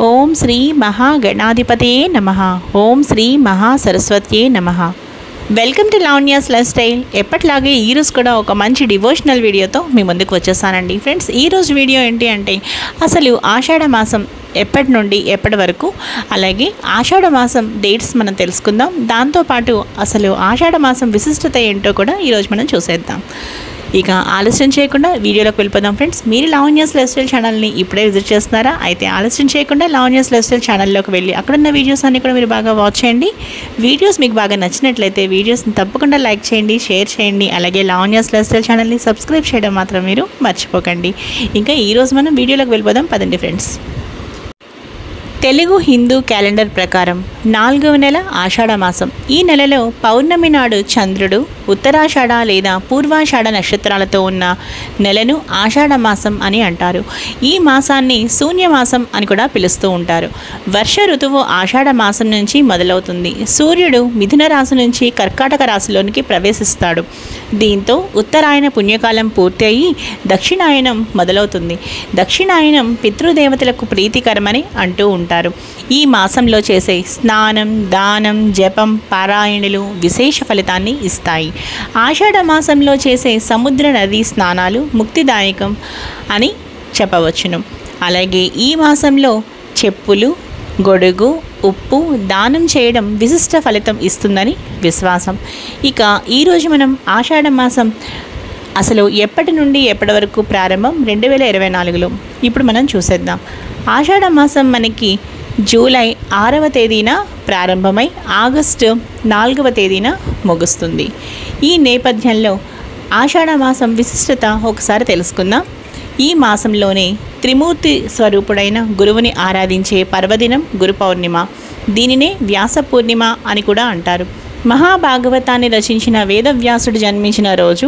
ఓం శ్రీ మహాగణాధిపతయే నమః. ఓం శ్రీ మహాసరస్వత్యే నమః. Welcome to Lavanya's life style. ఎప్పటిలాగే ఈరోజు కూడా ఒక మంచి డివోషనల్ వీడియోతో మీ ముందుకు వచ్చేసానండి. ఫ్రెండ్స్, ఈరోజు వీడియో ఏంటి అంటే అసలు ఆషాఢ మాసం ఎప్పటి నుండి ఎప్పటి వరకు, అలాగే ఆషాఢ మాసం డేట్స్ మనం తెలుసుకుందాం. దాంతోపాటు అసలు ఆషాఢ మాసం విశిష్టత ఏంటో కూడా ఈరోజు మనం చూసేద్దాం. ఇక ఆలస్యం చేయకుండా వీడియోలోకి వెళ్ళిపోదాం. ఫ్రెండ్స్, మీరు లావణ్యాస్ లైఫ్ స్టైల్ ఛానల్ని ఇప్పుడే విజిట్ చేస్తున్నారా? అయితే ఆలస్యం చేయకుండా లావణ్యాస్ లైఫ్ స్టైల్ ఛానల్లోకి వెళ్ళి అక్కడున్న వీడియోస్ అన్ని కూడా మీరు బాగా వాచ్ చేయండి. వీడియోస్ మీకు బాగా నచ్చినట్లయితే వీడియోస్ని తప్పకుండా లైక్ చేయండి, షేర్ చేయండి. అలాగే లావణ్యాస్ లైఫ్ స్టైల్ ఛానల్ని సబ్స్క్రైబ్ చేయడం మాత్రం మీరు మర్చిపోకండి. ఇంకా ఈరోజు మనం వీడియోలోకి వెళ్ళిపోదాం పదండి. ఫ్రెండ్స్, తెలుగు హిందూ క్యాలెండర్ ప్రకారం 4వ నెల ఆషాఢ మాసం. ఈ నెలలో పౌర్ణమి నాడు చంద్రుడు ఉత్తరాషాఢ లేదా పూర్వాషాఢ నక్షత్రాలతో ఉన్న నెలను ఆషాఢ మాసం అని అంటారు. ఈ మాసాన్ని శూన్యమాసం అని కూడా పిలుస్తూ ఉంటారు. వర్ష ఋతువు ఆషాఢ మాసం నుంచి మొదలవుతుంది. సూర్యుడు మిథున రాశి నుంచి కర్కాటక రాశిలోనికి ప్రవేశిస్తాడు. దీంతో ఉత్తరాయణ పుణ్యకాలం పూర్తి అయ్యి దక్షిణాయనం మొదలవుతుంది. దక్షిణాయనం పితృదేవతలకు ప్రీతికరమని అంటూ ఉంటారు. ఈ మాసంలో చేసే స్నానం, దానం, జపం, పారాయణలు విశేష ఫలితాన్ని ఇస్తాయి. ఆషాఢ మాసంలో చేసే సముద్ర నదీ స్నానాలు ముక్తిదాయకం అని చెప్పవచ్చును. అలాగే ఈ మాసంలో చెప్పులు, గొడుగు, ఉప్పు దానం చేయడం విశిష్ట ఫలితం ఇస్తుందని విశ్వాసం. ఇక ఈరోజు మనం ఆషాఢ మాసం అసలు ఎప్పటి నుండి ఎప్పటి వరకు ప్రారంభం 2024లో ఇప్పుడు మనం చూసేద్దాం. ఆషాఢ మాసం మనకి జూలై 6వ తేదీన ప్రారంభమై ఆగస్టు 4వ తేదీన ముగుస్తుంది. ఈ నేపథ్యంలో ఆషాఢ మాసం విశిష్టత ఒకసారి తెలుసుకుందాం. ఈ మాసంలోనే త్రిమూర్తి స్వరూపుడైన గురువుని ఆరాధించే పర్వదినం గురు పౌర్ణిమ. దీనినే వ్యాస పూర్ణిమ అని కూడా అంటారు. మహాభాగవతాన్ని రచించిన వేదవ్యాసుడు జన్మించిన రోజు.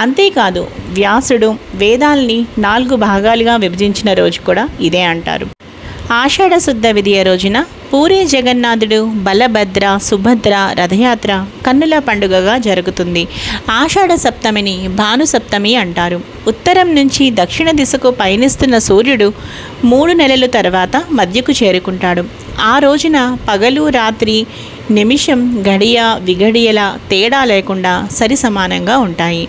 అంతేకాదు, వ్యాసుడు వేదాల్ని 4 భాగాలుగా విభజించిన రోజు కూడా ఇదే అంటారు. ఆషాఢ శుద్ధ విధియ రోజున పూరీ జగన్నాథుడు, బలభద్ర, సుభద్ర రథయాత్ర కన్నుల పండుగగా జరుగుతుంది. ఆషాఢ సప్తమిని భాను సప్తమి అంటారు. ఉత్తరం నుంచి దక్షిణ దిశకు పయనిస్తున్న సూర్యుడు 3 నెలల తర్వాత మధ్యకు చేరుకుంటాడు. ఆ రోజున పగలు రాత్రి, నిమిషం, గడియ, విగడియల తేడా లేకుండా సరి సమానంగా ఉంటాయి.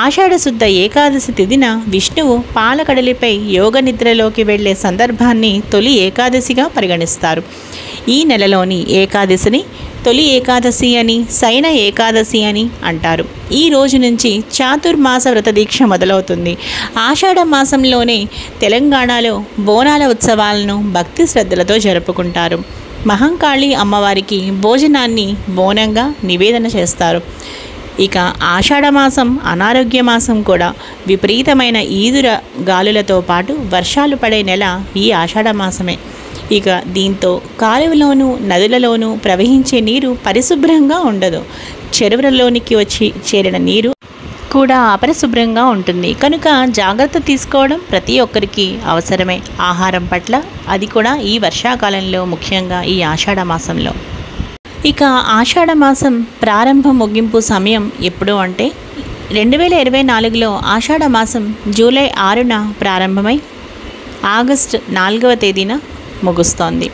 ఆషాఢ శుద్ధ ఏకాదశి తిథిన విష్ణువు పాలకడలిపై యోగ నిద్రలోకి వెళ్లే సందర్భాన్ని తొలి ఏకాదశిగా పరిగణిస్తారు. ఈ నెలలోని ఏకాదశిని తొలి ఏకాదశి అని, శయన ఏకాదశి అని అంటారు. ఈ రోజు నుంచి చాతుర్మాస వ్రత దీక్ష మొదలవుతుంది. ఆషాఢ మాసంలోనే తెలంగాణలో బోనాల ఉత్సవాలను భక్తి శ్రద్ధలతో జరుపుకుంటారు. మహంకాళి అమ్మవారికి భోజనాన్ని బోనంగా నివేదన చేస్తారు. ఇక ఆషాఢ మాసం అనారోగ్య మాసం కూడా. విపరీతమైన ఈదుర గాలులతో పాటు వర్షాలు పడే నెల ఈ ఆషాఢ మాసమే. ఇక దీంతో కాలువలోనూ నదులలోనూ ప్రవహించే నీరు పరిశుభ్రంగా ఉండదు. చెరువులలోనికి వచ్చి చేరిన నీరు కూడా అపరిశుభ్రంగా ఉంటుంది. కనుక జాగ్రత్త తీసుకోవడం ప్రతి ఒక్కరికి అవసరమే. ఆహారం పట్ల, అది కూడా ఈ వర్షాకాలంలో, ముఖ్యంగా ఈ ఆషాఢ మాసంలో. ఇక ఆషాఢ మాసం ప్రారంభ ముగింపు సమయం ఎప్పుడు అంటే 2024లో ఆషాఢ మాసం జూలై 6న ప్రారంభమై ఆగస్టు 4వ తేదీన ముగుస్తోంది.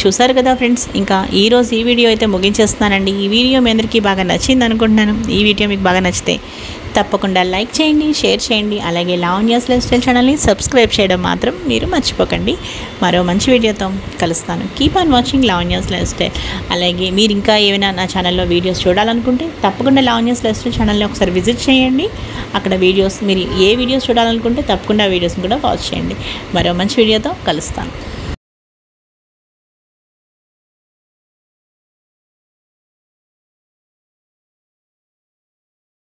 చూసారు కదా ఫ్రెండ్స్, ఇంకా ఈరోజు ఈ వీడియో అయితే ముగించేస్తున్నానండి. ఈ వీడియో మీ అందరికీ బాగా నచ్చింది అనుకుంటున్నాను. ఈ వీడియో మీకు బాగా నచ్చితే తప్పకుండా లైక్ చేయండి, షేర్ చేయండి. అలాగే లావణ్యాస్ లైఫ్ స్టైల్ ఛానల్ని సబ్స్క్రైబ్ చేయడం మాత్రం మీరు మర్చిపోకండి. మరో మంచి వీడియోతో కలుస్తాను. Keep on watching Lavanya's life style. అలాగే మీరు ఇంకా ఏమైనా నా ఛానల్లో వీడియోస్ చూడాలనుకుంటే తప్పకుండా లావణ్యాస్ లైఫ్ స్టైల్ ఛానల్ని ఒకసారి విజిట్ చేయండి. అక్కడ వీడియోస్, మీరు ఏ వీడియోస్ చూడాలనుకుంటే తప్పకుండా వీడియోస్ని కూడా వాచ్ చేయండి. మరో మంచి వీడియోతో కలుస్తాను.